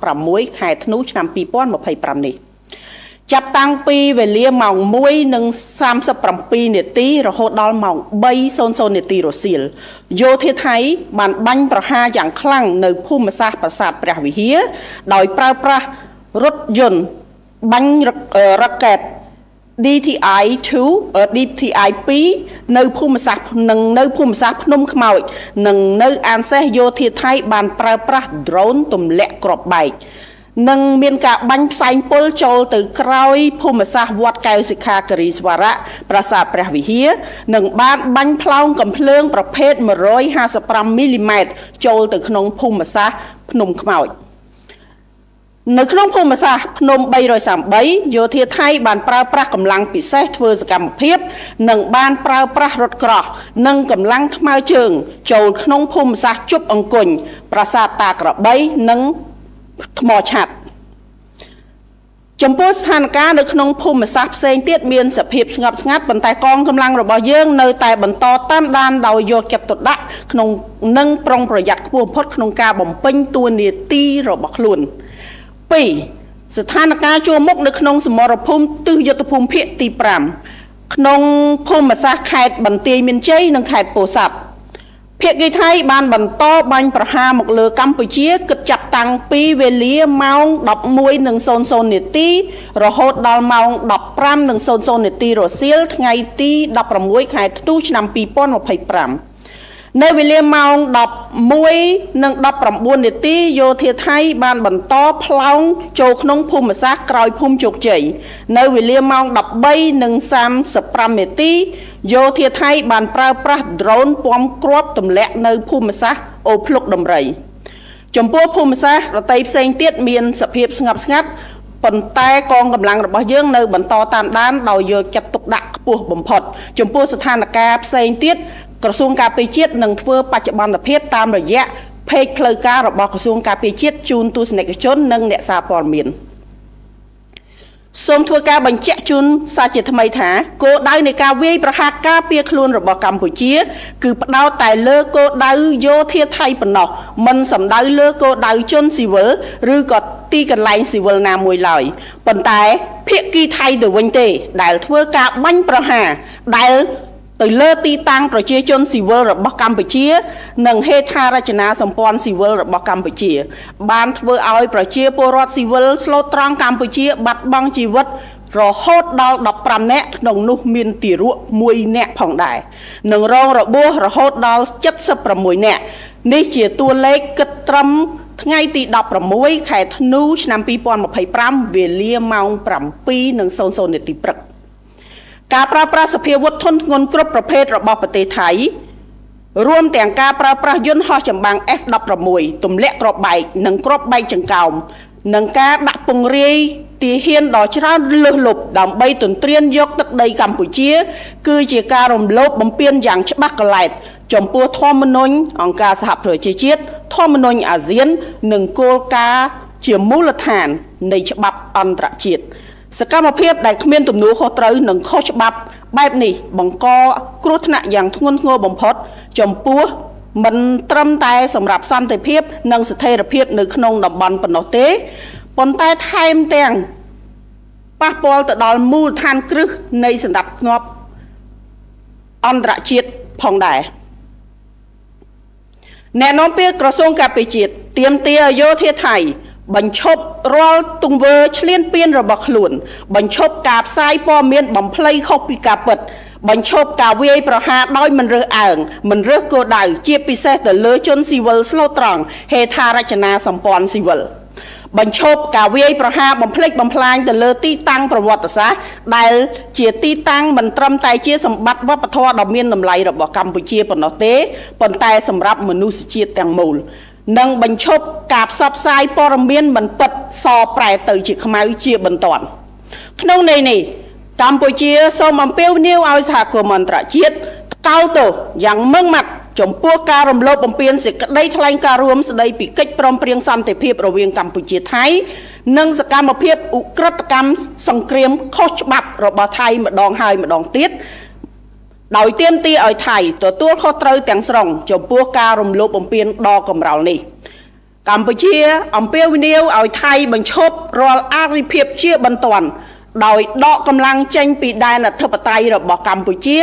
16ខែធ្នូឆ្នាំ2025នេះចាប់តាំងពីវេលាម៉ោង 1:37 នាទីរហូតដល់ម៉ោង 3:00 នាទីរសៀលយោធាថៃបានបាញ់ប្រហារយ៉ាងខ្លាំងនៅភូមិសាស្ត្រប្រាសាទព្រះវិហារដោយប្រើប្រាស់រថយន្តបាញ់រ៉ាកែត DTI-2 នៅភូមិសាស្ត្រនិងនៅភូមិសាស្ត្រភ្នំខ្មោចនិងនៅអានសេះយោធាថៃបានប្រើប្រាស់ drone ទម្លាក់គ្រាប់បែកនិងមានការបាញ់ផ្សែងពុលចូលទៅក្រោយភូមិសាស្ត្រវត្តកែវសិក្ខាគិរីស្វរៈប្រាសាទព្រះវិហារនិងបានបាញ់ផ្លោងកំភ្លើងប្រភេទ155មីលីម៉ែត្រចូលទៅក្នុងភូមិសាស្ត្រភ្នំខ្មោចនៅក្នុងភូមិសាស្ត្រភ្នំ333យោធាថៃបានប្រើប្រាស់កម្លាំងពិសេសធ្វើសកម្មភាពនិងបានប្រើប្រាស់រថក្រោះនិងកម្លាំងថ្មើរជើងចូលក្នុងភូមិសាស្ត្រជប់អង្គញ់ប្រាសាទតាក្របីនិងថ្មឆាត់ចំពោះស្ថានភាពនៅក្នុងភូមិសាស្ត្រផ្សេងទៀតមានសភាពស្ងប់ស្ងាត់ប៉ុន្តែកងកម្លាំងរបស់យើងនៅតែបន្តតាមដានដោយយកចិត្តទុកដាក់ក្នុងនិងប្រុងប្រយ័ត្នខ្ពស់បំផុតក្នុងការបំពេញតួនាទីរបស់ខ្លួន2ស្ថានភាពជួរមុខនៅក្នុងសមរភូមិទិសយុទ្ធភូមិភាគទី5ក្នុងភូមិសាស្ត្រខេត្តបន្ទាយមានជ័យនិងខេត្តពោធិ៍សាត់ភាគីថៃបានបន្តបាញ់ប្រហារមកលើកម្ពុជាគិតចាប់តាំងពីវេលាម៉ោង 11:00 នាទីរហូតដល់ម៉ោង 15:00 នាទីរសៀលថ្ងៃទី16ខែធ្នូឆ្នាំ2025នៅវេលាម៉ោង 11:19 នាទីយោធាថៃបានបន្តផ្លោងចូលក្នុងភូមិសាស្ត្រក្រោយភូមិជោគជ័យនៅវេលាម៉ោង 13:35 នាទីយោធាថៃបានប្រើប្រាស់ drone ពំគ្រាប់ទម្លាក់នៅភូមិសាស្ត្រអូភ្លុកដំរីចំពោះភូមិសាស្ត្ររតីផ្សេងទៀតមានសភាពស្ងប់ស្ងាត់ប៉ុន្តែកងកម្លាំងរបស់យើងនៅបន្តតាមដានដោយយកចិត្តទុកដាក់ខ្ពស់បំផុតចំពោះស្ថានភាពផ្សេងទៀតក្រសួងការពារជាតិនឹងធ្វើបច្ចុប្បន្នភាពតាមរយៈเพจផ្លូវការរបស់ក្រសួងការពារជាតិជូនទស្សនិកជននិងអ្នកសារព័ត៌មានសូមធ្វើការបញ្ជាក់ជូនសាជាថ្មីថាគោលដៅនៃការវាយប្រហារការពារខ្លួនរបស់កម្ពុជាគឺផ្ដោតតែលើគោលដៅយោធាថៃប៉ុណ្ណោះមិនសំដៅលើគោលដៅជនស៊ីវិលឬក៏ ទីកន្លែងស៊ីវិលណាមួយឡើយប៉ុន្តែភាគីថៃទៅវិញទេដែលធ្វើការបាញ់ប្រហារដែលទៅលើទីតាំងប្រជាជនស៊ីវិលរបស់កម្ពុជានិងហេដ្ឋារចនាសម្ព័ន្ធស៊ីវិលរបស់កម្ពុជាបានធ្វើឲ្យប្រជាពលរដ្ឋស៊ីវិលស្លូតត្រង់កម្ពុជាបាត់បង់ជីវិតរហូតដល់15នាក់ក្នុងនោះមានទារក1នាក់ផងដែរនិងរងរបួសរហូតដល់76នាក់នេះជាតួលេខគិតត្រឹមថ្ងៃទី16ខែធ្នូឆ្នាំ2025វេលាម៉ោង 7:00 នាទីព្រឹកការប្រើប្រាស់សភាវុធធនធ្ងន់គ្រប់ប្រភេទរបស់ប្រទេសថៃរួមទាំងការប្រើប្រាស់យន្តហោះចម្បាំង F-16 ទម្លាក់គ្រាប់បែកនិងគ្រាប់បែកចង្កោមនិងការដាក់ពង្រាយទាហានដ៏ច្រើនលើសលប់ដើម្បីទន្ទ្រានយកទឹកដីកម្ពុជាគឺជាការរំលោភបំពានយ៉ាងច្បាស់កលែតចំពោះធម្មនុញ្ញអង្គការសហប្រជាជាតិធម្មនុញ្ញអាស៊ាននិងគោលការណ៍ជាមូលដ្ឋាននៃច្បាប់អន្តរជាតិសកម្មភាពដែលគ្មានទំនួលខុសត្រូវនិងខុសច្បាប់បែបនេះបង្កគ្រោះថ្នាក់យ៉ាងធ្ងន់ធ្ងរបំផុតចំពោះមិនត្រឹមតែសម្រាប់សន្តិភាពនិងស្ថិរភាពនៅក្នុងតំបន់ប៉ុណ្ណោះទេប៉ុន្តែថែមទាំងប៉ះពាល់ទៅដល់មូលដ្ឋានគ្រឹះនៃសណ្ដាប់ធ្នាប់អន្តរជាតិផងដែរអ្នកនាំពាក្យក្រសួងការពារជាតិទាមទារឲ្យយោធាថៃបញ្ឈប់រាល់ទង្វើឈ្លានពានរបស់ខ្លួនបញ្ឈប់ការផ្សាយព័ត៌មានបំភ្លៃខុសពីការពិតបញ្ឈប់ការវាយប្រហារដោយមិនរើសអើងមិនរើសគោលដៅជាពិសេសទៅលើជនស៊ីវិលស្លូតត្រង់ហេដ្ឋារចនាសម្ព័ន្ធស៊ីវិលបញ្ឈប់ការវាយប្រហារបំភ្លេចបំផ្លាញទៅលើទីតាំងប្រវត្តិសាស្ត្រដែលជាទីតាំងមិនត្រឹមតែជាសម្បត្តិវប្បធម៌ដ៏មានតម្លៃរបស់កម្ពុជាប៉ុណ្ណោះទេប៉ុន្តែសម្រាប់មនុស្សជាតិទាំងមូលនិងបញ្ឈប់ការផ្សព្វផ្សាយព័ត៌មានមិនពិតសប្រែទៅជាខ្មៅជាបន្ទាន់ក្នុងន័យនេះកម្ពុជាសូមអំពាវនាវឲ្យសហគមន៍អន្តរជាតិថ្កោលទោសយ៉ាងម៉ឺងម៉ាត់ចំពោះការរំលោភបំពានសេចក្តីថ្លែងការណ៍រួមស្តីពីកិច្ចព្រមព្រៀងសន្តិភាពរវាងកម្ពុជាថៃនិងសកម្មភាពឧក្រិដ្ឋកម្មសង្គ្រាមខុសច្បាប់របស់ថៃម្ដងហើយម្ដងទៀតដោយទាមទារឲ្យថៃទទួលខុសត្រូវទាំងស្រុងចំពោះការរំលោភបំពានដ៏កម្រោលនេះកម្ពុជាអំពាវនាវឲ្យថៃបញ្ឈប់រាល់អរិភាពជាបន្ទាន់ដោយដកកម្លាំងចេញពីដែនអធិបតេយ្យរបស់កម្ពុជា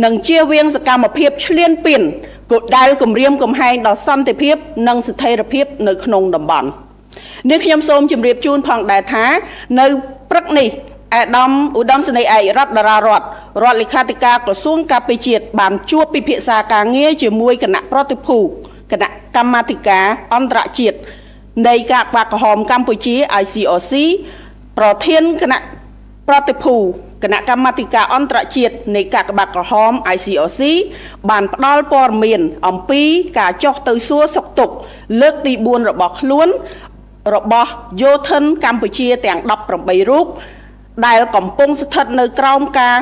និងជៀសវាងសកម្មភាពឈ្លានពានគោលដៅគម្រាមកំហែងដល់សន្តិភាពនិងស្ថិរភាពនៅក្នុងតំបន់នេះខ្ញុំសូមជម្រាបជូនផងដែរថានៅព្រឹកនេះឧត្តមសេនីយ៍ឯករដ្ឋតារារដ្ឋលេខាធិការក្រសួងការពារជាតិបានជួបពិភាក្សាការងារជាមួយគណៈប្រតិភូគណៈកម្មាធិការអន្តរជាតិនៃកាកបាទក្រហមកម្ពុជា ICRC ប្រធានគណៈប្រតិភូគណៈកម្មាធិការអន្តរជាតិនៃកាកបាទក្រហម ICRC បានផ្ដល់ព័ត៌មានអំពីការចុះទៅសួរសុខទុក្ខលើកទី4របស់ខ្លួនរបស់យោធិនកម្ពុជាទាំង18រូបដែលកំពុងស្ថិតនៅក្រោមការ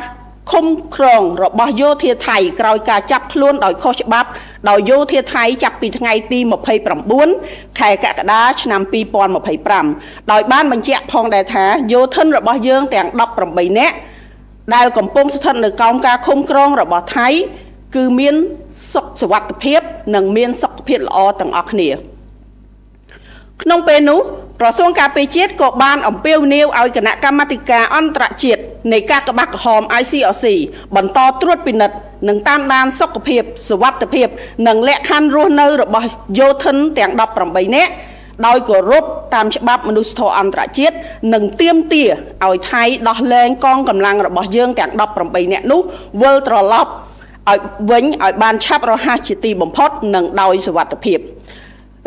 ឃុំគ្រងរបស់យោធាថៃក្រោយការចាប់ខ្លួនដោយខុសច្បាប់ដោយយោធាថៃចាប់ពីថ្ងៃទី29ខែកក្កដាឆ្នាំ2025ដោយបានបញ្ជាក់ផងដែរថាយោធិនរបស់យើងទាំង18នាក់ដែលកំពុងស្ថិតនៅក្រោមការឃុំគ្រងរបស់ថៃគឺមានសុវត្ថិភាពនិងមានសុខភាពល្អទាំងអស់គ្នាក្នុងពេលនោះក្រសួងការពារជាតិក៏បានអំពាវនាវឲ្យគណៈកម្មាធិការអន្តរជាតិនៃកាកបាទក្រហម ICRC បន្តត្រួតពិនិត្យនិងតាមដានសុខភាពសុវត្ថិភាពនិងលក្ខខណ្ឌរស់នៅរបស់យោធិនទាំង18នាក់ដោយគោរពតាមច្បាប់មនុស្សធម៌អន្តរជាតិនិងទាមទារឲ្យថៃដោះលែងកងកម្លាំងរបស់យើងទាំង18នាក់នោះវិលត្រឡប់ឲ្យវិញឲ្យបានឆាប់រហ័សជាទីបំផុតនិងដោយសុវត្ថិភាព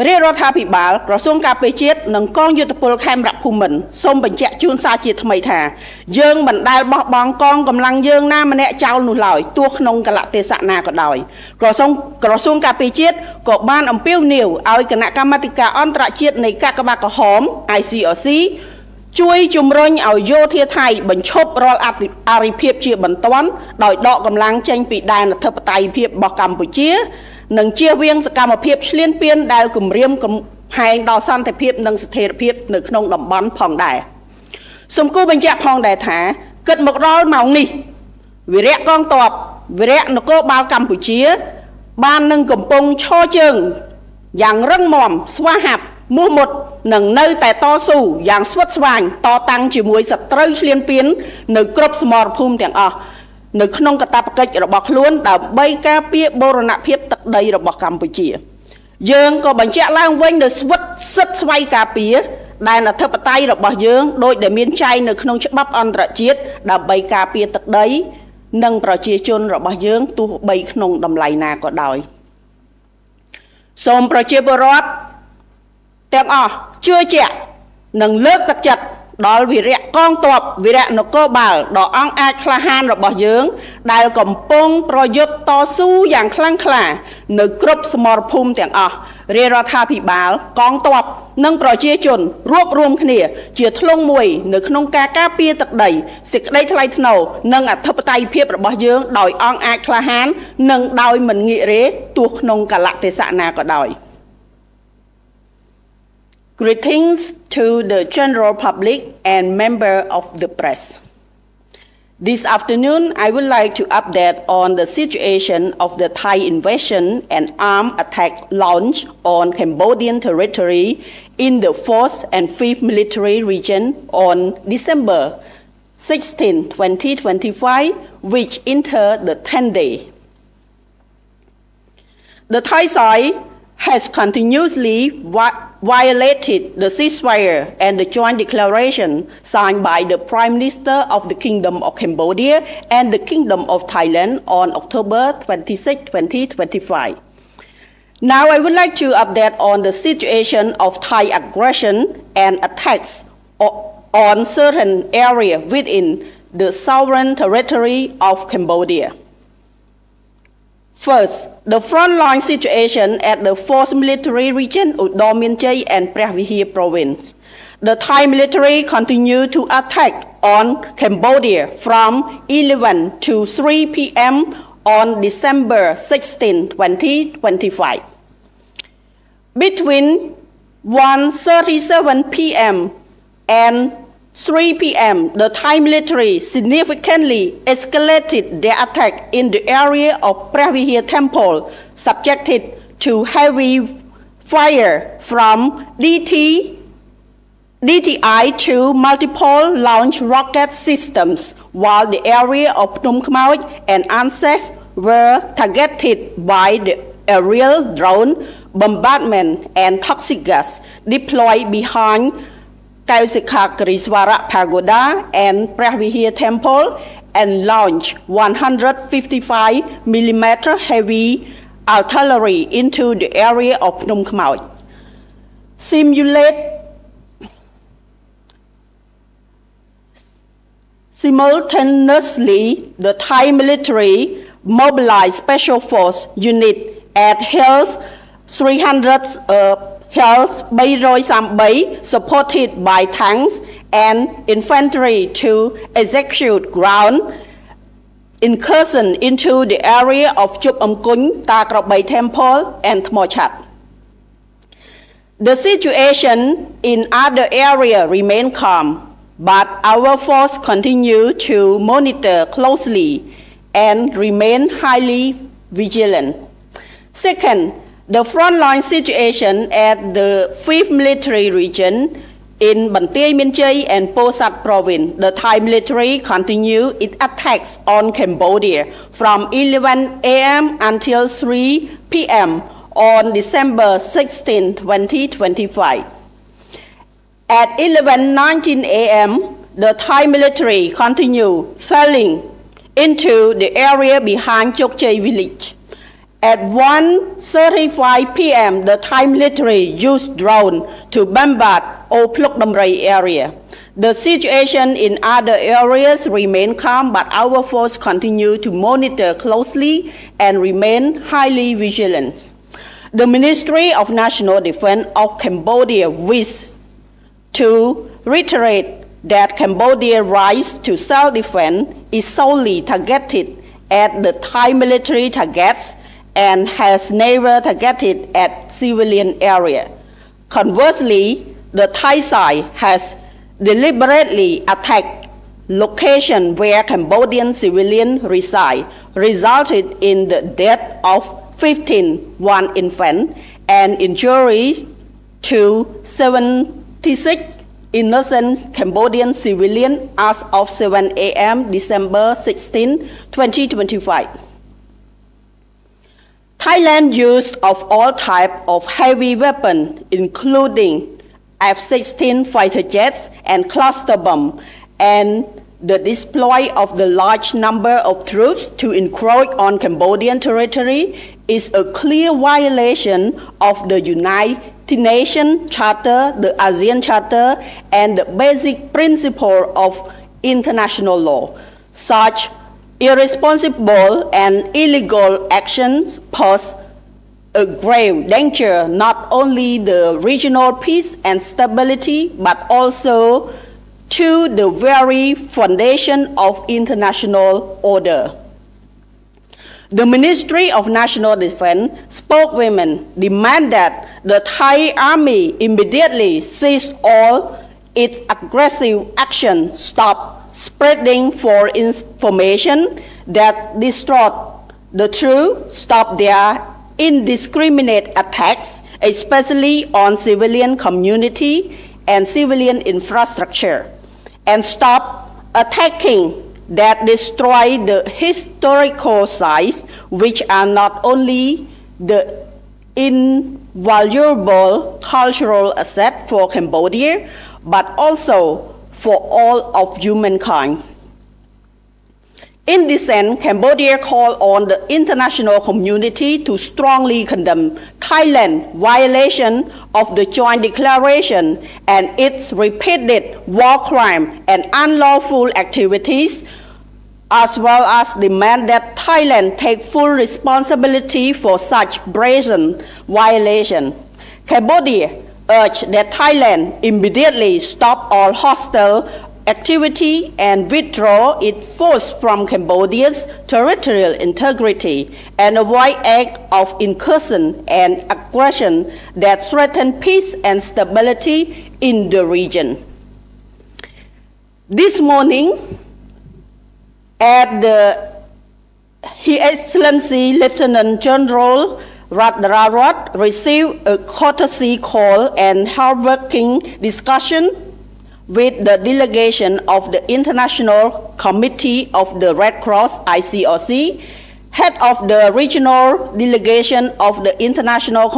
រាជរដ្ឋាភិបាលក្រសួងការពារជាតិនិងកងយោធពលខេមរភូមិន្ទសូមបញ្ជាក់ជូនសារជាថ្មីថាយើងមិនដែលបោះបង់កងកម្លាំងយើងណាម្នាក់ចោលនោះឡើយទោះក្នុងកលៈទេសៈណាក៏ដោយក្រសួងការពារជាតិក៏បានអំពាវនាវឲ្យគណៈកម្មាធិការអន្តរជាតិនៃកាកបាទក្រហម ICRC ជួយជំរុញឲ្យយោធាថៃបញ្ឈប់រាល់អរិភាពជាបន្ទាន់ដោយដកកម្លាំងចេញពីដែនអធិបតេយ្យភាពរបស់កម្ពុជានិងជៀសវាងសកម្មភាពឈ្លានពានដែលគំរាមកំហែងដល់សន្តិភាពនិងស្ថិរភាពនៅក្នុងតំបន់ផងដែរសូមគូបញ្ជាក់ផងដែរថាគិតមកដល់ម៉ោងនេះវីរៈកងទ័ពវីរៈនគរបាលកម្ពុជាបាននឹងកំពុងឈរជើងយ៉ាងរឹងមាំស្វាហាប់មោះមុត នឹងនៅតែតស៊ូយ៉ាងស្វិតស្វាញតតាំងជាមួយសត្រូវឈ្លានពាននៅគ្រប់សមរភូមិទាំងអស់នៅក្នុងកាតព្វកិច្ចរបស់ខ្លួនដើម្បីការពារបូរណភាពទឹកដីរបស់កម្ពុជាយើងក៏បញ្ជាក់ឡើងវិញនៅស្វិតសិទ្ធិស្វ័យការពារដែលអធិបតេយ្យរបស់យើងដោយដែលមានចែងនៅក្នុងច្បាប់អន្តរជាតិដើម្បីការពារទឹកដីនិងប្រជាជនរបស់យើងទោះបីក្នុងតម្លៃណាក៏ដោយសូមប្រជាពលរដ្ឋទាំងអស់ជឿជាក់និងលើកទឹកចិត្តដល់វីរៈកងទ័ពវីរៈនគរបាលដ៏អង់អាចក្លាហានរបស់យើងដែលកំពុងប្រយុទ្ធតស៊ូយ៉ាងខ្លាំងក្លានៅគ្រប់សមរភូមិទាំងអស់រាជរដ្ឋាភិបាលកងទ័ពនិងប្រជាជនរួបរวมគ្នាជាធ្លុងមួយនៅក្នុងការការពារទឹកដីសេចក្តីថ្លៃថ្នូរនិងអធិបតេយ្យភាពរបស់យើងដោយអង់អាចក្លាហាននិងដោយមិនងាករេទោះក្នុងកលៈទេសៈណាក៏ដោយ Greetings to the general public and member of the press. This afternoon, I would like to update on the situation of the Thai invasion and armed attack launch on Cambodian territory in the 4th and 5th Military Region on December 16, 2025, which entered the 10th day. The Thai side has continuously violated the ceasefire and the joint declaration signed by the Prime Minister of the Kingdom of Cambodia and the Kingdom of Thailand on October 26, 2025. Now I would like to update on the situation of Thai aggression and attacks on certain areas within the sovereign territory of Cambodia. First, the frontline situation at the 4th Military Region, Udon Mienchai and Preah Vihear Province. The Thai military continue to attack on Cambodia from 11 to 3 p.m. on December 16, 2025. Between 1:37 p.m. and 3 p.m., the Thai military significantly escalated their attack in the area of Preah Vihear Temple, subjected to heavy fire from DTI to multiple launch rocket systems, while the area of Phnom Kmauj and Anses were targeted by the aerial drone bombardment and toxic gas deployed behind Kausikha Kariswara Pagoda and Preah Vihear Temple and launch 155mm heavy artillery into the area of Phnom Kmauj. Simultaneously, the Thai military mobilized special force unit at Hills 300 Hills 333 supported by tanks and infantry to execute ground incursion into the area of Chup Amkun, Ta Krabay Temple and Thmochat. The situation in other areas remain calm, but our force continue to monitor closely and remain highly vigilant. Second, the frontline situation at the 5th Military Region in Banteay Meanchey and Posat Province, the Thai military continue its attacks on Cambodia from 11 a.m. until 3 p.m. on December 16, 2025. At 11:19 a.m., the Thai military continue falling into the area behind Chokchei village. At 1:35 p.m., the Thai military used drone to bombard Oplok Damrai area. The situation in other areas remain calm, but our force continue to monitor closely and remain highly vigilant. The Ministry of National Defense of Cambodia wishes to reiterate that Cambodia's right to self-defense is solely targeted at the Thai military targets and has never targeted at civilian area. Conversely, the Thai side has deliberately attacked locations where Cambodian civilians reside, resulted in the death of 15 infants and injuries to 76 innocent Cambodian civilians as of 7 a.m. December 16, 2025. Thailand's use of all types of heavy weapons, including F-16 fighter jets and cluster bombs, and the display of the large number of troops to encroach on Cambodian territory is a clear violation of the United Nations Charter, the ASEAN Charter, and the basic principle of international law. Such irresponsible and illegal actions pose a grave danger not only the regional peace and stability, but also to the very foundation of international order. The Ministry of National Defense spokeswomen demand that the Thai Army immediately cease all its aggressive action, stop spreading false information that distort the truth, stop their indiscriminate attacks, especially on civilian community and civilian infrastructure, and stop attacking that destroy the historical sites, which are not only the invaluable cultural asset for Cambodia, but also for all of humankind. In this sense, Cambodia called on the international community to strongly condemn Thailand's violation of the joint declaration and its repeated war crime and unlawful activities, as well as demand that Thailand take full responsibility for such brazen violation. Cambodia urged that Thailand immediately stop all hostile activity and withdraw its force from Cambodia's territorial integrity and avoid acts of incursion and aggression that threaten peace and stability in the region. This morning, at His Excellency Lieutenant General Radharat received a courtesy call and hard-working discussion with the delegation of the International Committee of the Red Cross ICRC, head of the regional delegation of the International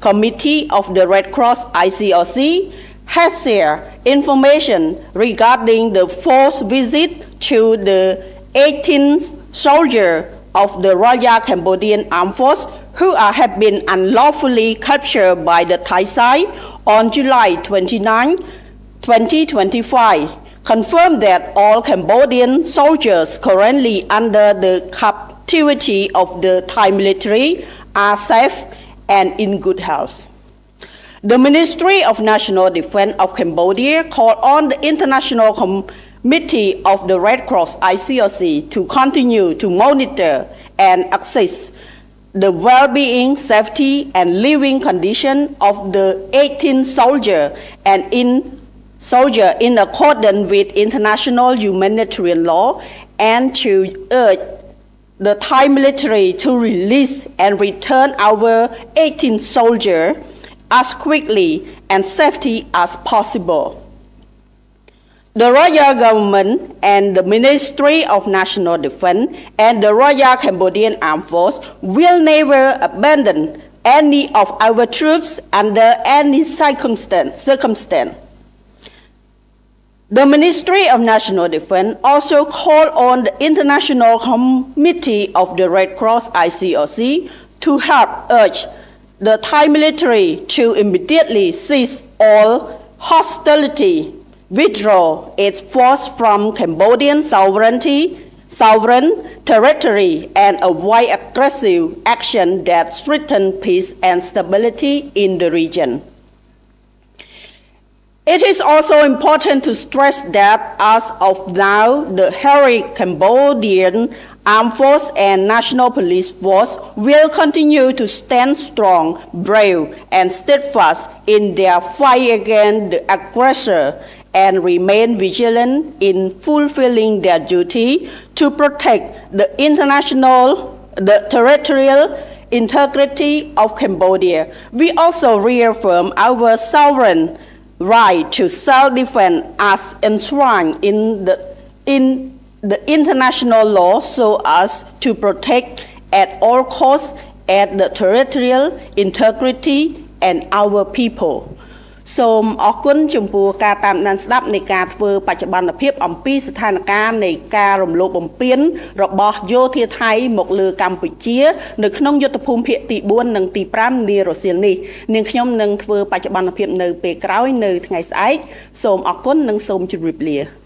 Committee of the Red Cross ICRC, has shared information regarding the forced visit to the 18th soldier of the Royal Cambodian Armed Force who have been unlawfully captured by the Thai side on July 29, 2025, confirmed that all Cambodian soldiers currently under the captivity of the Thai military are safe and in good health. The Ministry of National Defense of Cambodia called on the International Committee of the Red Cross ICRC to continue to monitor and assess the well-being, safety, and living condition of the 18 soldiers and in accordance with international humanitarian law, and to urge the Thai military to release and return our 18 soldiers as quickly and safely as possible. The Royal Government and the Ministry of National Defense and the Royal Cambodian Armed Force will never abandon any of our troops under any circumstance. The Ministry of National Defense also called on the International Committee of the Red Cross ICRC to help urge the Thai military to immediately cease all hostility, withdraw its force from Cambodian sovereign territory, and avoid aggressive action that threaten peace and stability in the region. It is also important to stress that as of now, the heroic Cambodian Armed Force and National Police Force will continue to stand strong, brave, and steadfast in their fight against the aggressor and remain vigilant in fulfilling their duty to protect the territorial integrity of Cambodia. We also reaffirm our sovereign right to self-defense as enshrined in the international law so as to protect at all costs at the territorial integrity and our people. សូមអរគុណចំពោះការតាមដានស្ដាប់នៃការធ្វើបច្ចុប្បន្នភាពអំពីស្ថានភាពនៃការរំលោភបំពានរបស់យោធាថៃមកលើកម្ពុជានៅក្នុងយុទ្ធភូមិភាគទី4និងទី5នារសៀលនេះនាងខ្ញុំនឹងធ្វើបច្ចុប្បន្នភាពនៅពេលក្រោយនៅថ្ងៃស្អែកសូមអរគុណនិងសូមជម្រាបលា